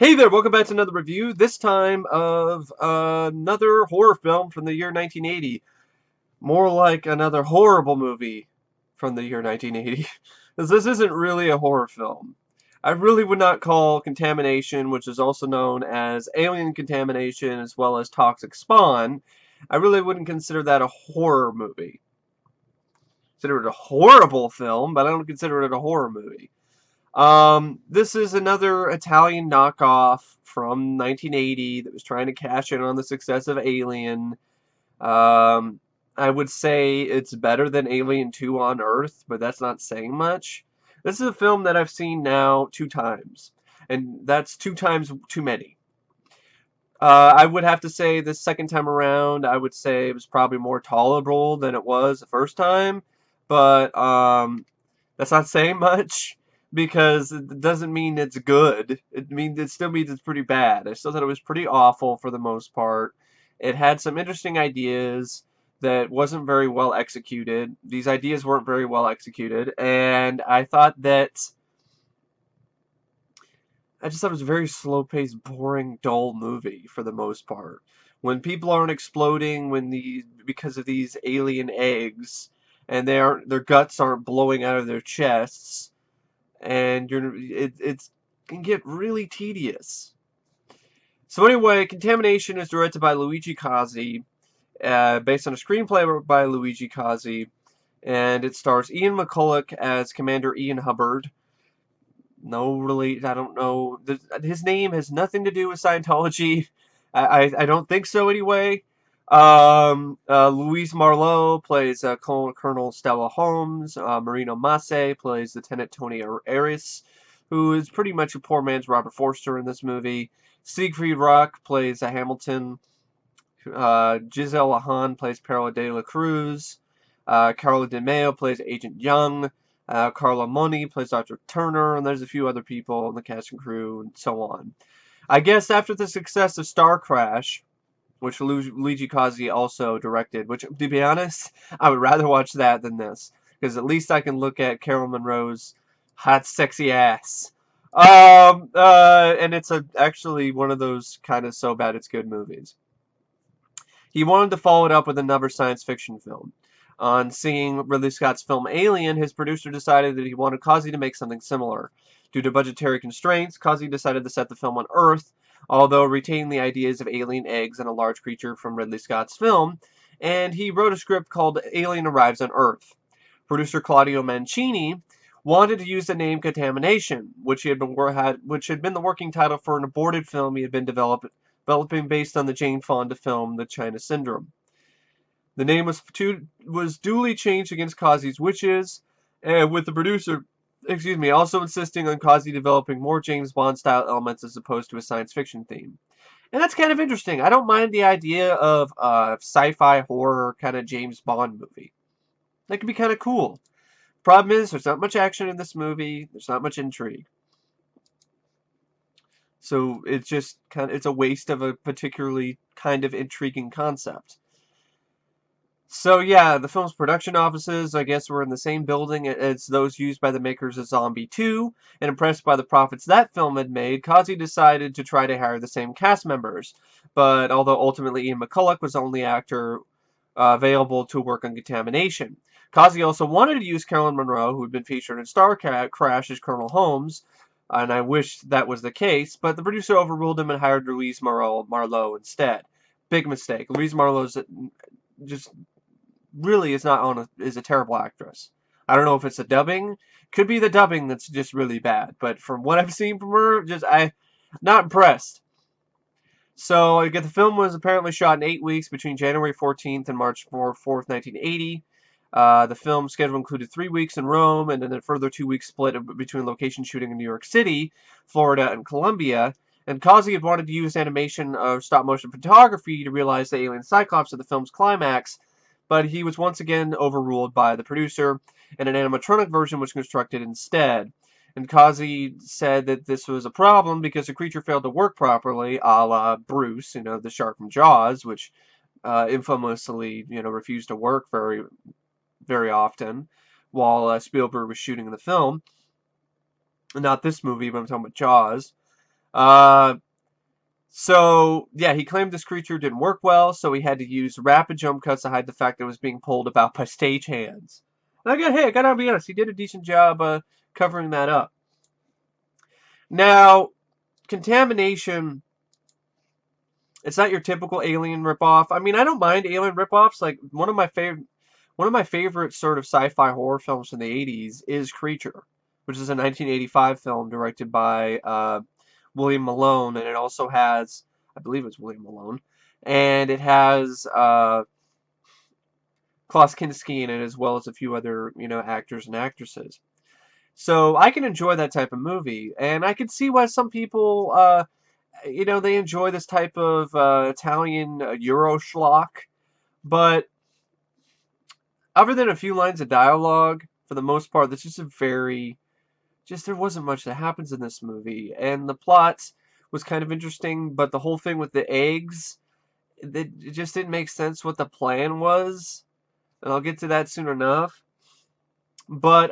Hey there, welcome back to another review, this time of another horror film from the year 1980. More like another horrible movie from the year 1980. Because this isn't really a horror film. I really would not call Contamination, which is also known as Alien Contamination as well as Toxic Spawn, I really wouldn't consider that a horror movie. Consider it a horrible film, but I don't consider it a horror movie. This is another Italian knockoff from 1980 that was trying to cash in on the success of Alien. Um, I would say it's better than Alien 2 on Earth, but that's not saying much. This is a film that I've seen now 2 times, and that's 2 times too many. I would have to say the second time around, I would say it was probably more tolerable than it was the first time, but that's not saying much because it doesn't mean it's good. It still means it's pretty bad. I still thought it was pretty awful for the most part. It had some interesting ideas that wasn't very well executed. These ideas weren't very well executed, and I just thought it was a very slow-paced, boring, dull movie for the most part. When people aren't exploding, because of these alien eggs, and their guts aren't blowing out of their chests, and it's can get really tedious. So anyway, Contamination is directed by Luigi Cozzi, based on a screenplay by Luigi Cozzi, and it stars Ian McCulloch as Commander Ian Hubbard. No, really, I don't know. His name has nothing to do with Scientology. I don't think so anyway. Louise Marleau plays Colonel Stella Holmes. Marino Mase plays Lieutenant Tony Aris, who is pretty much a poor man's Robert Forster in this movie. Siegfried Rauch plays Hamilton. Gisela Hahn plays Perla de la Cruz. Carlo De Mejo plays Agent Young. Carlo Monni plays Dr. Turner, and there's a few other people in the cast and crew, and so on. I guess after the success of Star Crash, which Luigi Cozzi also directed, which, to be honest, I would rather watch that than this, because at least I can look at Carol Monroe's hot, sexy ass. And it's actually one of those kind of so bad it's good movies. He wanted to follow it up with another science fiction film. On seeing Ridley Scott's film Alien, his producer decided that he wanted Cozzi to make something similar. Due to budgetary constraints, Cozzi decided to set the film on Earth, although retaining the ideas of alien eggs and a large creature from Ridley Scott's film, and he wrote a script called Alien Arrives on Earth. Producer Claudio Mancini wanted to use the name Contamination, which had been the working title for an aborted film he had been developing based on the Jane Fonda film The China Syndrome. The name was duly changed against Cozzi's wishes, with the producer, also insisting on Cozzi developing more James Bond-style elements as opposed to a science fiction theme. And that's kind of interesting. I don't mind the idea of a sci-fi horror kind of James Bond movie. That could be kind of cool. Problem is, there's not much action in this movie. There's not much intrigue. So it's a waste of a particularly kind of intriguing concept. So yeah, the film's production offices, I guess, were in the same building as those used by the makers of Zombie 2, and impressed by the profits that film had made, Cozzi decided to try to hire the same cast members. But although ultimately Ian McCulloch was the only actor available to work on Contamination. Cozzi also wanted to use Carolyn Monroe, who had been featured in Star Crash as Colonel Holmes, and I wish that was the case, but the producer overruled him and hired Louise Marleau instead. Big mistake. Louise Marleau's just really is a terrible actress. I don't know if it's the dubbing. Could be the dubbing that's just really bad, but from what I've seen from her, I not impressed. So the film was apparently shot in 8 weeks between January 14th and March 4th, 1980. The film schedule included 3 weeks in Rome and then a further 2 weeks split between location shooting in New York City, Florida, and Colombia. And Cozzi had wanted to use animation or stop motion photography to realize the alien Cyclops of the film's climax, but he was once again overruled by the producer, and an animatronic version was constructed instead. And Cozzi said that this was a problem because the creature failed to work properly, a la Bruce, the shark from Jaws, which infamously, refused to work very, very often while Spielberg was shooting the film. Not this movie, but I'm talking about Jaws. Uh, so, yeah, he claimed this creature didn't work well, so he had to use rapid jump cuts to hide the fact that it was being pulled about by stagehands. And I gotta be honest, he did a decent job covering that up. Now, Contamination, it's not your typical Alien ripoff. I mean, I don't mind Alien ripoffs. Like, one of my favorite sort of sci-fi horror films from the 80s is Creature, which is a 1985 film directed by William Malone, and it also has, I believe it's William Malone, and it has Klaus Kinski in it, as well as a few other, actors and actresses. So I can enjoy that type of movie, and I can see why some people, they enjoy this type of Italian Euro schlock. But other than a few lines of dialogue, for the most part, this is a very just there wasn't much that happens in this movie, and the plot was kind of interesting, but the whole thing with the eggs, it just didn't make sense what the plan was, and I'll get to that soon enough. But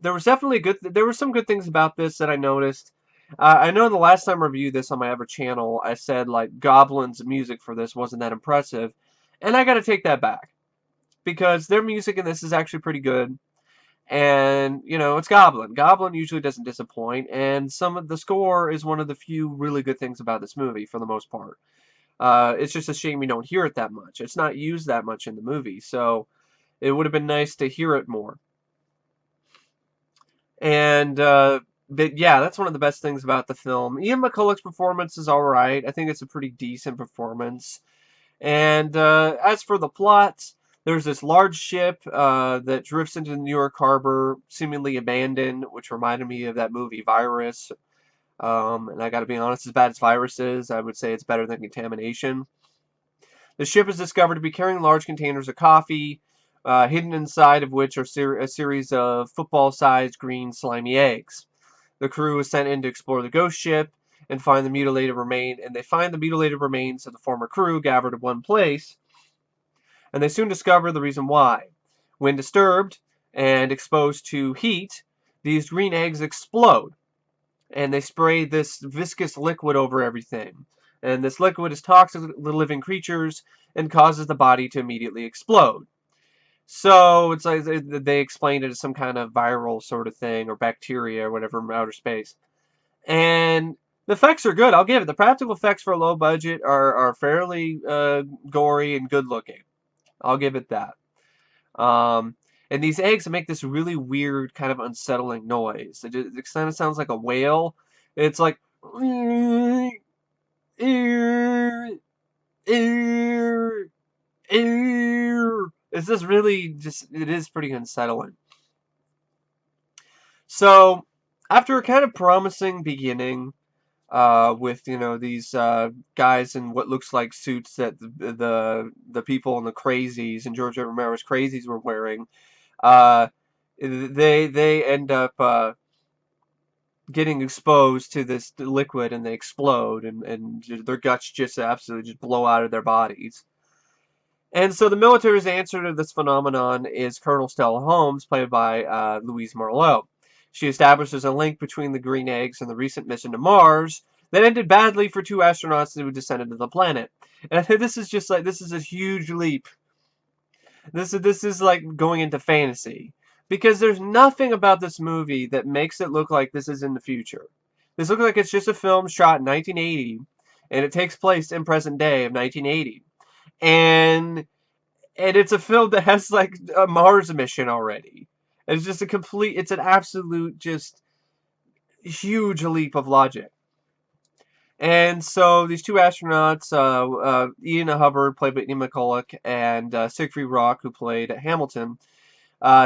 there were some good things about this that I noticed. I know the last time I reviewed this on my other channel, I said like Goblin's music for this wasn't that impressive, and I got to take that back because their music in this is actually pretty good. And it's Goblin. Goblin usually doesn't disappoint, and some of the score is one of the few really good things about this movie for the most part. It's just a shame you don't hear it that much. It's not used that much in the movie, so it would have been nice to hear it more. And but yeah, that's one of the best things about the film. Ian McCulloch's performance is all right. I think it's a pretty decent performance. And as for the plot, there's this large ship that drifts into the New York harbor, seemingly abandoned, which reminded me of that movie Virus. And I gotta be honest, as bad as Virus is, I would say it's better than Contamination. The ship is discovered to be carrying large containers of coffee, hidden inside of which are a series of football-sized green slimy eggs. The crew is sent in to explore the ghost ship and they find the mutilated remains of the former crew gathered in one place, and they soon discover the reason why. When disturbed and exposed to heat, these green eggs explode, and they spray this viscous liquid over everything. And this liquid is toxic to the living creatures and causes the body to immediately explode. So it's like they explained it as some kind of viral sort of thing or bacteria or whatever from outer space. And the effects are good. I'll give it. The practical effects for a low budget are fairly gory and good looking. I'll give it that. And these eggs make this really weird, kind of unsettling noise. It kind of sounds like a whale. It's like, it's just really it is pretty unsettling. So, after a kind of promising beginning, with these guys in what looks like suits that the people in the crazies and George Romero's crazies were wearing, uh, they end up getting exposed to this liquid and they explode and their guts just absolutely just blow out of their bodies. And so the military's answer to this phenomenon is Colonel Stella Holmes, played by Louise Marleau. She establishes a link between the green eggs and the recent mission to Mars that ended badly for two astronauts who descended to the planet. And I think this is a huge leap. This is like going into fantasy. Because there's nothing about this movie that makes it look like this is in the future. This looks like it's just a film shot in 1980, and it takes place in present day of 1980. And it's a film that has like a Mars mission already. It's an absolute just huge leap of logic. And so these two astronauts, Ian Hubbard, played by Ian McCulloch, and Siegfried Rauch, who played Hamilton,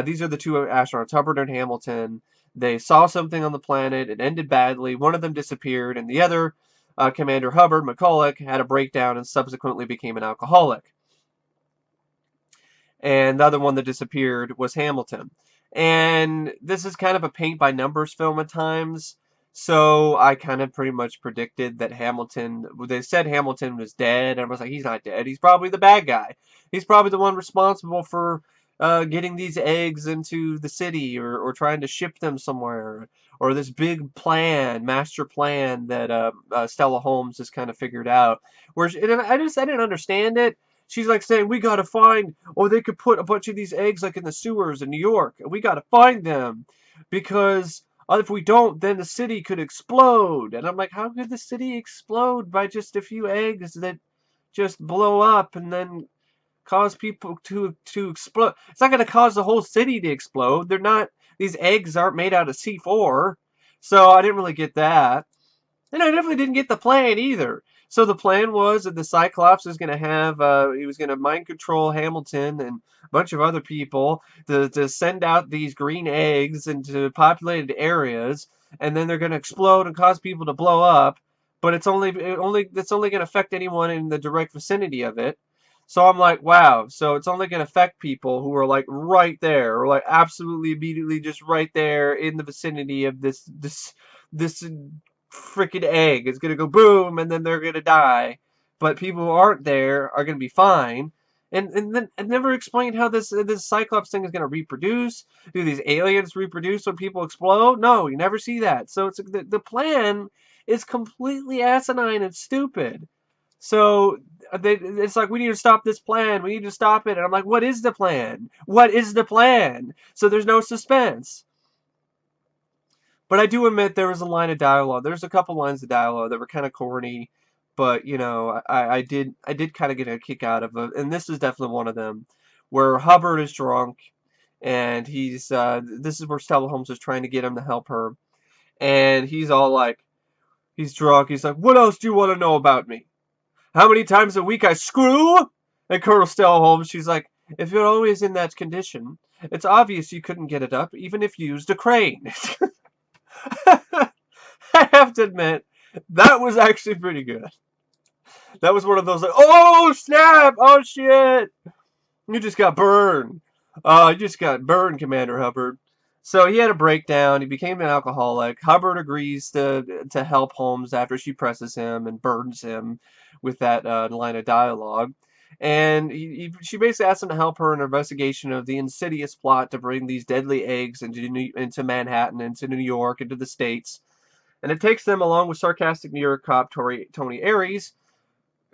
these are the two astronauts, Hubbard and Hamilton. They saw something on the planet. It ended badly. One of them disappeared, and the other, Commander Hubbard, McCulloch, had a breakdown and subsequently became an alcoholic. And the other one that disappeared was Hamilton. And this is kind of a paint-by-numbers film at times, so I kind of pretty much predicted that they said Hamilton was dead, and I was like, he's not dead. He's probably the bad guy. He's probably the one responsible for getting these eggs into the city, or trying to ship them somewhere, or this big plan, master plan that Stella Holmes has kind of figured out. And I didn't understand it. She's like saying, we gotta find, or they could put a bunch of these eggs like in the sewers in New York, and we gotta find them because if we don't, then the city could explode. And I'm like, how could the city explode by just a few eggs that just blow up and then cause people to explode? It's not going to cause the whole city to explode. They're not. These eggs aren't made out of C4, so I didn't really get that. And I definitely didn't get the plan either. So the plan was that the Cyclops was going to have, he was going to mind control Hamilton and a bunch of other people to send out these green eggs into populated areas, and then they're going to explode and cause people to blow up. But it's only going to affect anyone in the direct vicinity of it. So I'm like, wow. So it's only going to affect people who are like right there, or like absolutely immediately just right there in the vicinity of this freaking egg. It's gonna go boom, and then they're gonna die. But people who aren't there are gonna be fine. And then it never explained how this Cyclops thing is gonna reproduce. Do these aliens reproduce when people explode? No, you never see that. So the plan is completely asinine and stupid. So it's like, we need to stop this plan. We need to stop it. And I'm like, what is the plan? What is the plan? So there's no suspense. But I do admit there was a line of dialogue. There's a couple lines of dialogue that were kind of corny, but you know, I did kind of get a kick out of it, and this is definitely one of them, where Hubbard is drunk, and this is where Stella Holmes is trying to get him to help her, and he's all like, he's drunk. He's like, "What else do you want to know about me? How many times a week I screw?" And Colonel Stella Holmes, she's like, "If you're always in that condition, it's obvious you couldn't get it up, even if you used a crane." I have to admit, that was actually pretty good. That was one of those like, oh snap, oh shit, you just got burned. You just got burned, Commander Hubbard. So he had a breakdown. He became an alcoholic. Hubbard agrees to help Holmes after she presses him and burns him with that line of dialogue. And she basically asks him to help her in her investigation of the insidious plot to bring these deadly eggs into Manhattan, into New York, into the States. And it takes them, along with sarcastic New York cop Tony Aries,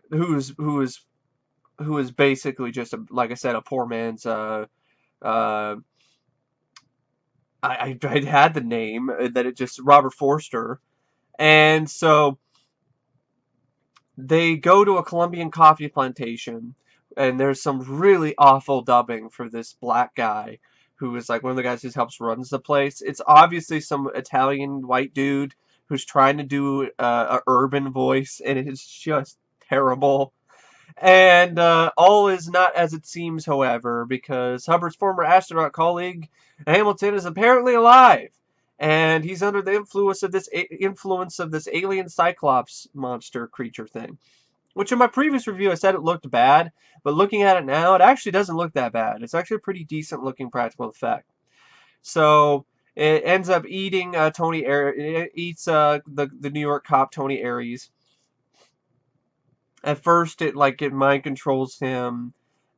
who is basically just like I said, a poor man's. I had the name that it just Robert Forster, and so they go to a Colombian coffee plantation, and there's some really awful dubbing for this black guy who is like one of the guys who helps runs the place. It's obviously some Italian white dude who's trying to do a urban voice, and it is just terrible. And all is not as it seems, however, because Hubbard's former astronaut colleague Hamilton is apparently alive, and he's under the influence of this alien Cyclops monster creature thing. Which in my previous review I said it looked bad, but looking at it now, it actually doesn't look that bad. It's actually a pretty decent looking practical effect. So it ends up eating it eats the New York cop Tony Aries. At first it mind controls him,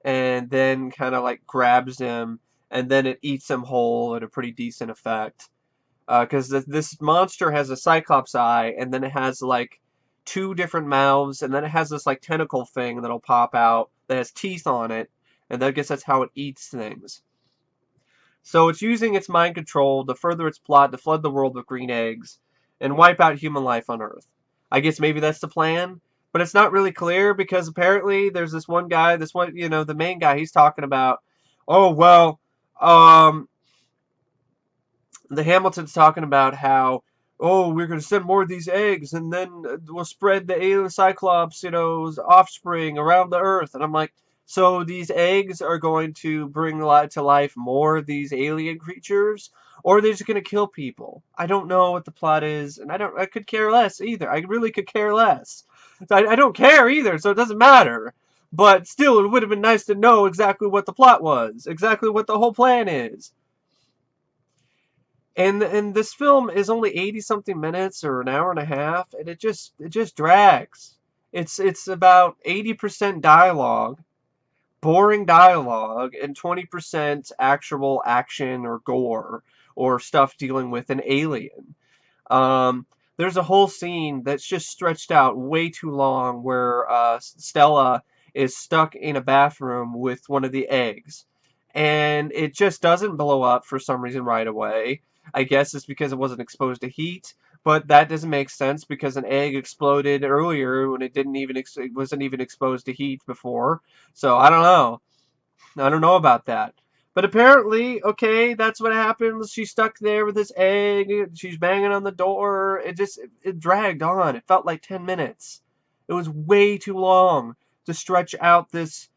and then kind of like grabs him, and then it eats him whole at a pretty decent effect. Because this monster has a Cyclops eye, and then it has like two different mouths, and then it has this like tentacle thing that'll pop out that has teeth on it, and I guess that's how it eats things. So it's using its mind control to further its plot to flood the world with green eggs and wipe out human life on Earth. I guess maybe that's the plan, but it's not really clear because apparently there's this one guy, the main guy, he's talking about, oh well, the Hamilton's talking about how, oh, we're going to send more of these eggs, and then we'll spread the alien Cyclops, offspring around the Earth. And I'm like, so these eggs are going to bring to life more of these alien creatures, or are they just going to kill people? I don't know what the plot is, and I could care less either. I really could care less. I don't care either, so it doesn't matter. But still, it would have been nice to know exactly what the plot was, exactly what the whole plan is. And this film is only 80-something minutes or an hour and a half, and it just drags. It's about 80% dialogue, boring dialogue and 20% actual action or gore or stuff dealing with an alien. Um, there's a whole scene that's just stretched out way too long where Stella is stuck in a bathroom with one of the eggs. And it just doesn't blow up for some reason right away. I guess it's because it wasn't exposed to heat, but that doesn't make sense because an egg exploded earlier when it didn't even it wasn't even exposed to heat before. So I don't know. I don't know about that. But apparently, okay, that's what happens. She's stuck there with this egg. She's banging on the door. It dragged on. It felt like 10 minutes. It was way too long to stretch out this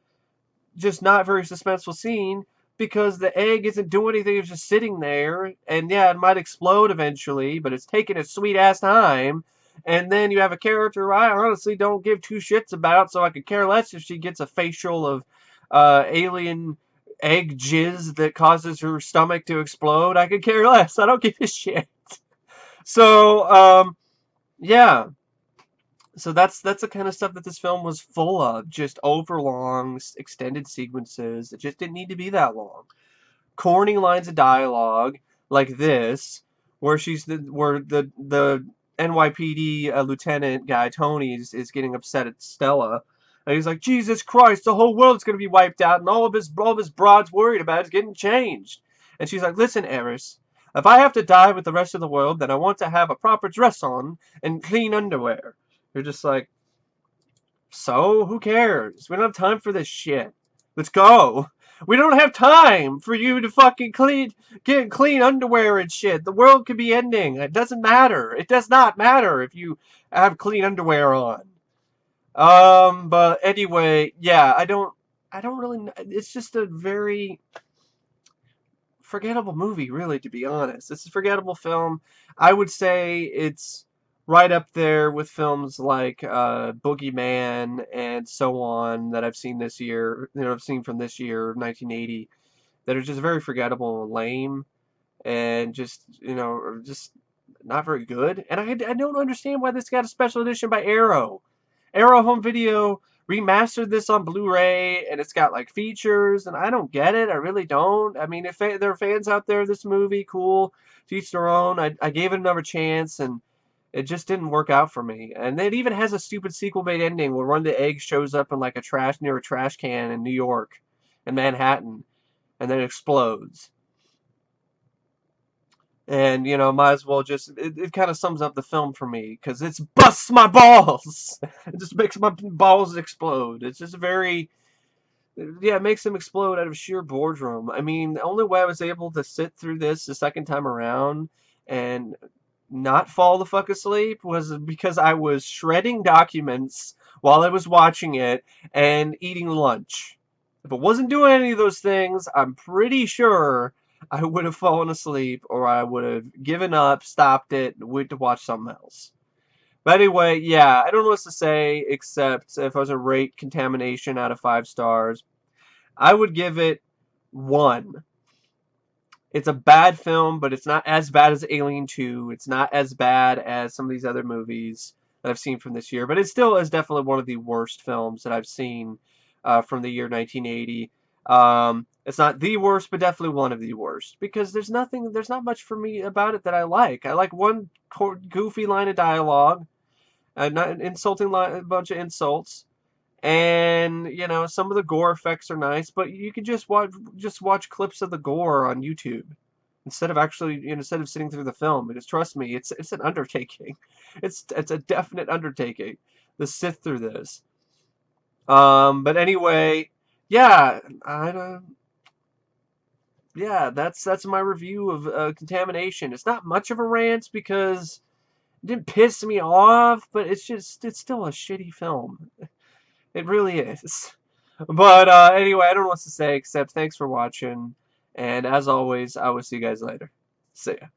just not very suspenseful scene because the egg isn't doing anything. It's just sitting there. And yeah, it might explode eventually, but it's taking a sweet ass time. And then you have a character I honestly don't give two shits about, so I could care less if she gets a facial of alien egg jizz that causes her stomach to explode. I could care less. I don't give a shit. So, yeah. So that's the kind of stuff that this film was full of. Just overlong, extended sequences that just didn't need to be that long. Corny lines of dialogue like this, where the NYPD lieutenant guy Tony is getting upset at Stella, and he's like, "Jesus Christ, the whole world's gonna be wiped out, and all of his broad's worried about is getting changed." And she's like, "Listen, Eris, if I have to die with the rest of the world, then I want to have a proper dress on and clean underwear." You're just like, so who cares? We don't have time for this shit. Let's go. We don't have time for you to fucking get clean underwear and shit. The world could be ending. It doesn't matter. It does not matter if you have clean underwear on. But anyway, yeah, I don't really, it's just a very forgettable movie, really, to be honest. It's a forgettable film. I would say it's right up there with films like Boogeyman and so on that I've seen this year, I've seen from this year, 1980, that are just very forgettable and lame and just, are just not very good. And I don't understand why this got a special edition by Arrow. Arrow Home Video remastered this on Blu-ray, and it's got like features, and I don't get it. I really don't. I mean, if there are fans out there of this movie, cool. To each their own. I gave it another chance, and it just didn't work out for me. And it even has a stupid sequel-bait ending where one of the eggs shows up in like near a trash can in New York, in Manhattan, and then it explodes. And, might as well it kind of sums up the film for me, because it busts my balls! It just makes my balls explode. It's just very, yeah, it makes them explode out of sheer boredom. I mean, the only way I was able to sit through this the second time around and not fall the fuck asleep was because I was shredding documents while I was watching it and eating lunch. If I wasn't doing any of those things, I'm pretty sure I would have fallen asleep or I would have given up, stopped it, and went to watch something else. But anyway, yeah, I don't know what to say except if I was to rate Contamination out of 5 stars, I would give it 1. It's a bad film, but it's not as bad as Alien 2. It's not as bad as some of these other movies that I've seen from this year. But it still is definitely one of the worst films that I've seen from the year 1980. It's not the worst, but definitely one of the worst. Because there's not much for me about it that I like. I like one goofy line of dialogue, not an insulting line, a bunch of insults. And some of the gore effects are nice, but you can just watch clips of the gore on YouTube instead of sitting through the film. Because trust me, it's an undertaking. It's a definite undertaking to sit through this. But anyway, yeah, yeah, that's my review of Contamination. It's not much of a rant because it didn't piss me off, but it's still a shitty film. It really is. But anyway, I don't know what to say except thanks for watching. And as always, I will see you guys later. See ya.